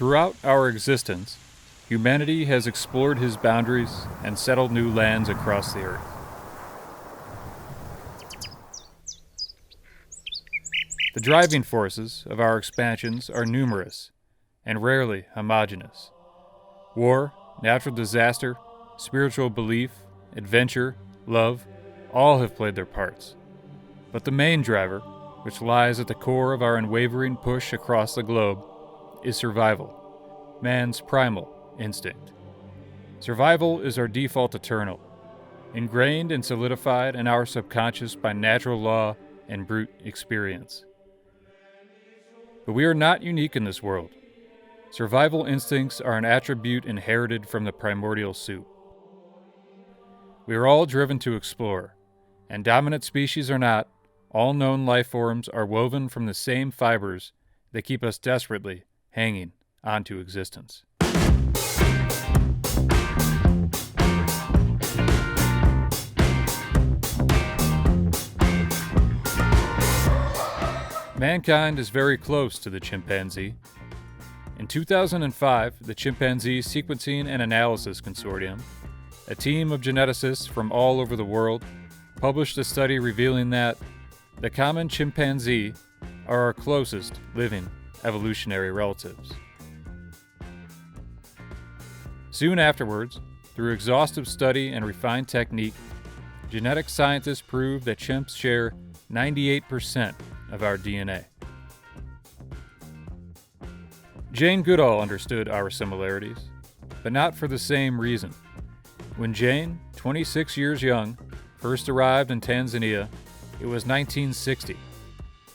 Throughout our existence, humanity has explored his boundaries and settled new lands across the earth. The driving forces of our expansions are numerous and rarely homogeneous. War, natural disaster, spiritual belief, adventure, love, all have played their parts. But the main driver, which lies at the core of our unwavering push across the globe, is survival, man's primal instinct. Survival is our default eternal, ingrained and solidified in our subconscious by natural law and brute experience. But we are not unique in this world. Survival instincts are an attribute inherited from the primordial soup. We are all driven to explore, and dominant species or not, all known life forms are woven from the same fibers that keep us desperately hanging onto existence. Mankind is very close to the chimpanzee. In 2005, the Chimpanzee Sequencing and Analysis Consortium, a team of geneticists from all over the world, published a study revealing that the common chimpanzee are our closest living evolutionary relatives. Soon afterwards, through exhaustive study and refined technique, genetic scientists proved that chimps share 98% of our DNA. Jane Goodall understood our similarities, but not for the same reason. When Jane, 26 years young, first arrived in Tanzania, it was 1960.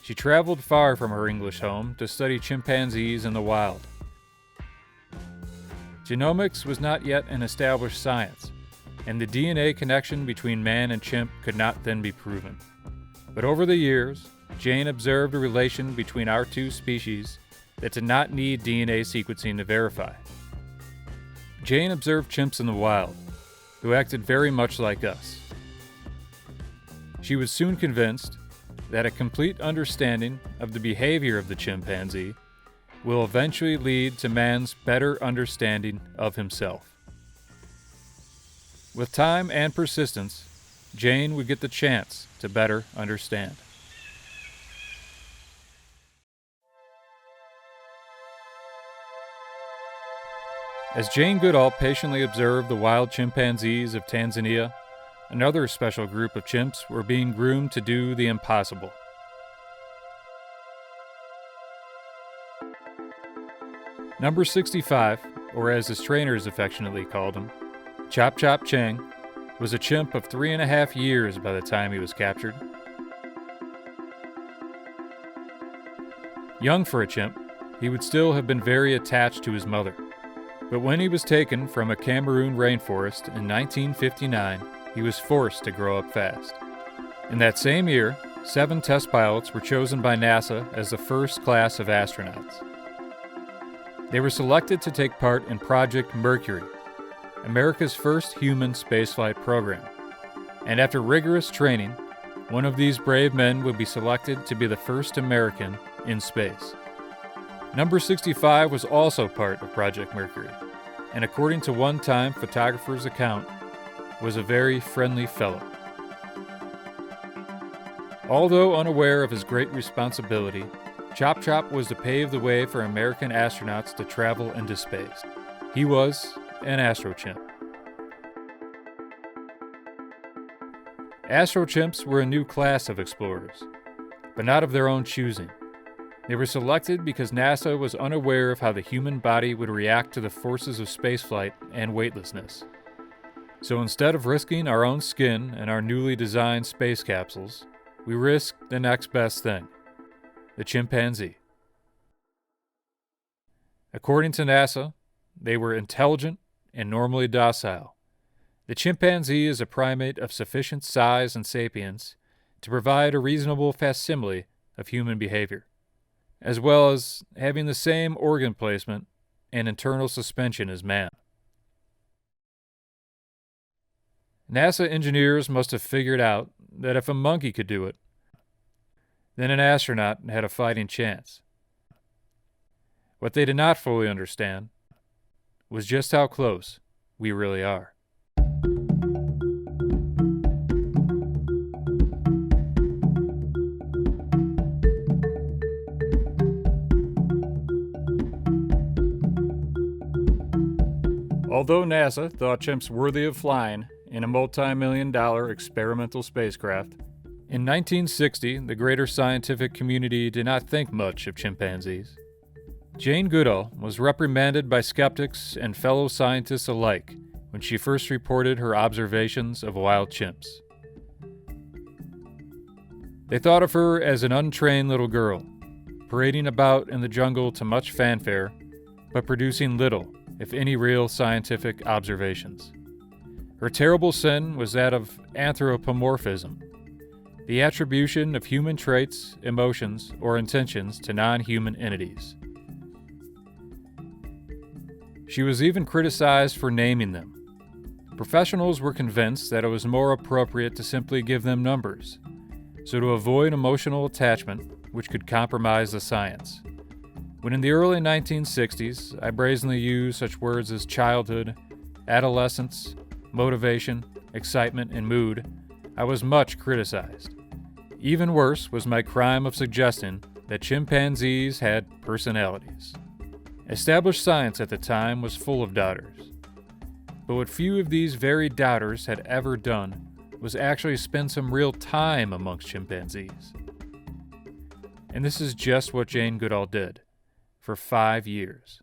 She traveled far from her English home to study chimpanzees in the wild. Genomics was not yet an established science, and the DNA connection between man and chimp could not then be proven. But over the years, Jane observed a relation between our two species that did not need DNA sequencing to verify. Jane observed chimps in the wild, who acted very much like us. She was soon convinced that a complete understanding of the behavior of the chimpanzee will eventually lead to man's better understanding of himself. With time and persistence, Jane would get the chance to better understand. As Jane Goodall patiently observed the wild chimpanzees of Tanzania, another special group of chimps were being groomed to do the impossible. Number 65, or as his trainers affectionately called him, Chop Chop Chang, was a chimp of 3.5 years by the time he was captured. Young for a chimp, he would still have been very attached to his mother. But when he was taken from a Cameroon rainforest in 1959, he was forced to grow up fast. In that same year, 7 test pilots were chosen by NASA as the first class of astronauts. They were selected to take part in Project Mercury, America's first human spaceflight program. And after rigorous training, one of these brave men would be selected to be the first American in space. Number 65 was also part of Project Mercury, and according to one-time photographer's account, was a very friendly fellow. Although unaware of his great responsibility, Chop Chop was to pave the way for American astronauts to travel into space. He was an astrochimp. Astrochimps were a new class of explorers, but not of their own choosing. They were selected because NASA was unaware of how the human body would react to the forces of spaceflight and weightlessness. So instead of risking our own skin and our newly designed space capsules, we risked the next best thing, the chimpanzee. According to NASA, they were intelligent and normally docile. The chimpanzee is a primate of sufficient size and sapience to provide a reasonable facsimile of human behavior, as well as having the same organ placement and internal suspension as man. NASA engineers must have figured out that if a monkey could do it, then an astronaut had a fighting chance. What they did not fully understand was just how close we really are. Although NASA thought chimps worthy of flying in a multi-million-dollar experimental spacecraft, in 1960 the greater scientific community did not think much of chimpanzees. Jane Goodall was reprimanded by skeptics and fellow scientists alike when she first reported her observations of wild chimps. They thought of her as an untrained little girl, parading about in the jungle to much fanfare, but producing little, if any, real scientific observations. Her terrible sin was that of anthropomorphism, the attribution of human traits, emotions, or intentions to non-human entities. She was even criticized for naming them. Professionals were convinced that it was more appropriate to simply give them numbers, so to avoid emotional attachment, which could compromise the science. When in the early 1960s, I brazenly used such words as childhood, adolescence, motivation, excitement, and mood, I was much criticized. Even worse was my crime of suggesting that chimpanzees had personalities. Established science at the time was full of doubters. But what few of these very doubters had ever done was actually spend some real time amongst chimpanzees. And this is just what Jane Goodall did. For 5 years.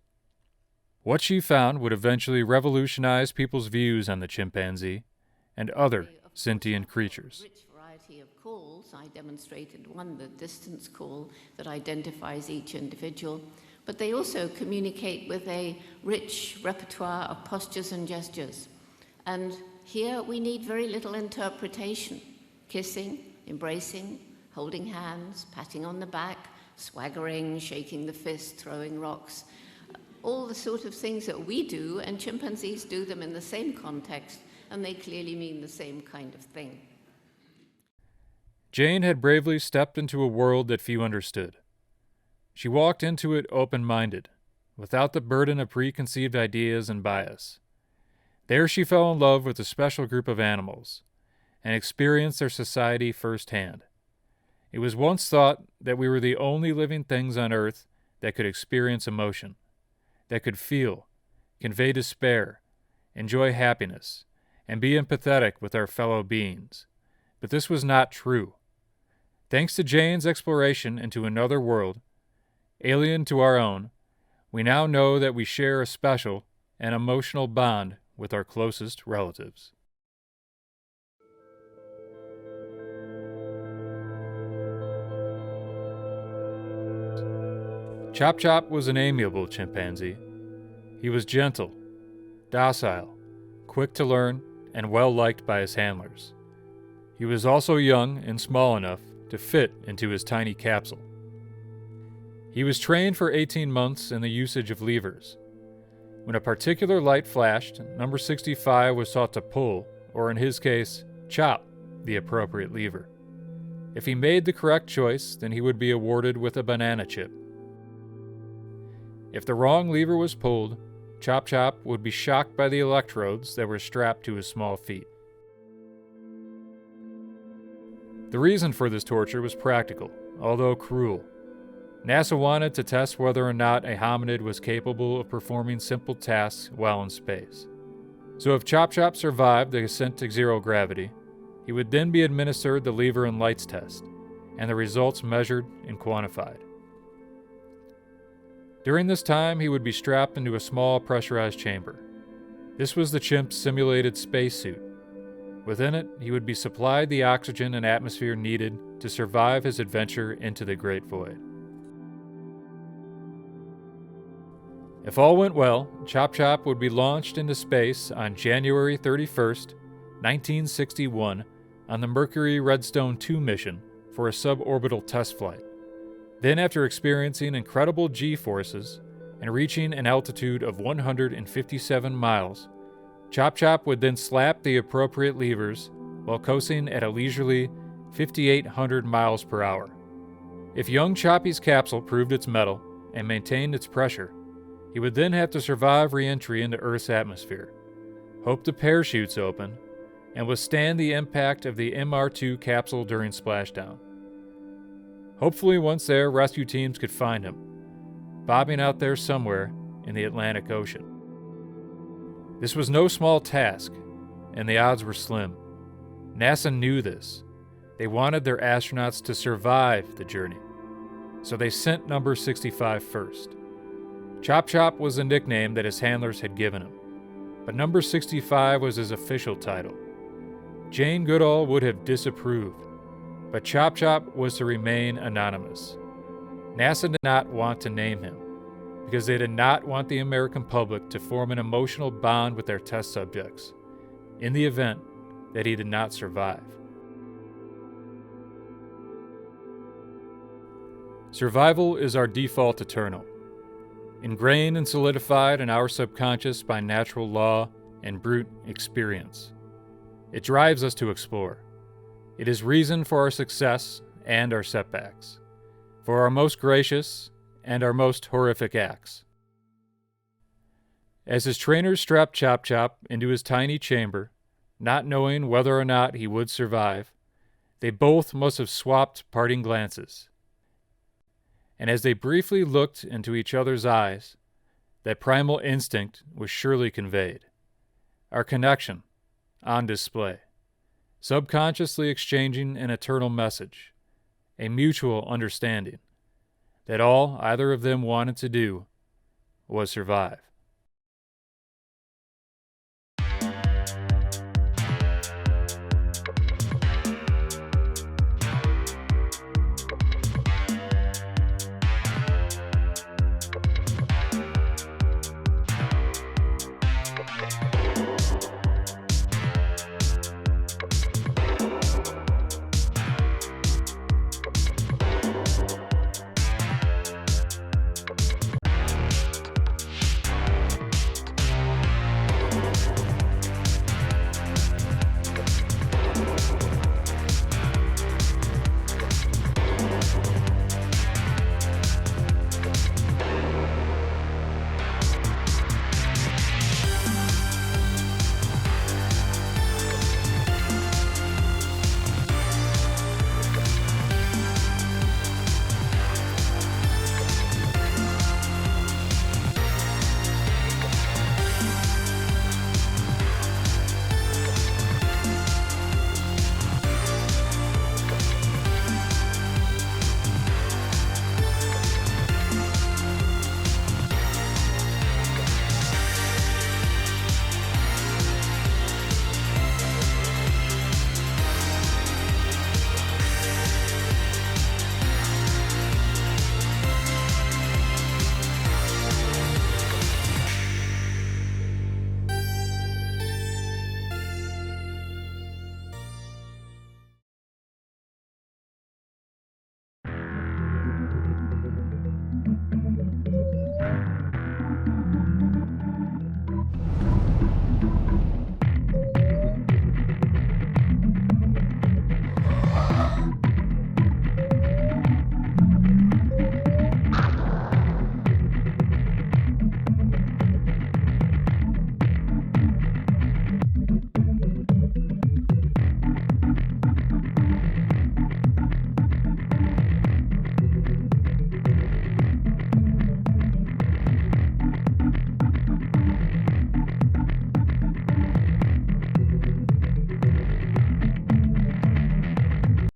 What she found would eventually revolutionize people's views on the chimpanzee and other sentient creatures. Rich variety of calls. I demonstrated one, the distance call that identifies each individual, but they also communicate with a rich repertoire of postures and gestures. And here we need very little interpretation. Kissing, embracing, holding hands, patting on the back, swaggering, shaking the fist, throwing rocks, all the sort of things that we do, and chimpanzees do them in the same context, and they clearly mean the same kind of thing. Jane had bravely stepped into a world that few understood. She walked into it open-minded, without the burden of preconceived ideas and bias. There she fell in love with a special group of animals, and experienced their society firsthand. It was once thought that we were the only living things on Earth that could experience emotion, that could feel, convey despair, enjoy happiness, and be empathetic with our fellow beings. But this was not true. Thanks to Jane's exploration into another world, alien to our own, we now know that we share a special and emotional bond with our closest relatives. Chop Chop was an amiable chimpanzee. He was gentle, docile, quick to learn, and well-liked by his handlers. He was also young and small enough to fit into his tiny capsule. He was trained for 18 months in the usage of levers. When a particular light flashed, number 65 was taught to pull, or in his case, chop, the appropriate lever. If he made the correct choice, then he would be awarded with a banana chip. If the wrong lever was pulled, Chop Chop would be shocked by the electrodes that were strapped to his small feet. The reason for this torture was practical, although cruel. NASA wanted to test whether or not a hominid was capable of performing simple tasks while in space. So if Chop Chop survived the ascent to zero gravity, he would then be administered the lever and lights test, and the results measured and quantified. During this time, he would be strapped into a small pressurized chamber. This was the chimp's simulated spacesuit. Within it, he would be supplied the oxygen and atmosphere needed to survive his adventure into the Great Void. If all went well, Chop Chop would be launched into space on January 31st, 1961, on the Mercury Redstone 2 mission for a suborbital test flight. Then, after experiencing incredible G-forces and reaching an altitude of 157 miles, Chop Chop would then slap the appropriate levers while coasting at a leisurely 5,800 miles per hour. If young Choppy's capsule proved its mettle, and maintained its pressure, he would then have to survive re-entry into Earth's atmosphere, hope the parachutes open, and withstand the impact of the MR2 capsule during splashdown. Hopefully once there, rescue teams could find him, bobbing out there somewhere in the Atlantic Ocean. This was no small task, and the odds were slim. NASA knew this. They wanted their astronauts to survive the journey, so they sent number 65 first. Chop Chop was a nickname that his handlers had given him, but number 65 was his official title. Jane Goodall would have disapproved, but Chop Chop was to remain anonymous. NASA did not want to name him, because they did not want the American public to form an emotional bond with their test subjects, in the event that he did not survive. Survival is our default eternal, ingrained and solidified in our subconscious by natural law and brute experience. It drives us to explore. It is reason for our success and our setbacks, for our most gracious and our most horrific acts. As his trainers strapped Chop Chop into his tiny chamber, not knowing whether or not he would survive, they both must have swapped parting glances. And as they briefly looked into each other's eyes, that primal instinct was surely conveyed. Our connection, on display, subconsciously exchanging an eternal message, a mutual understanding, that all either of them wanted to do was survive.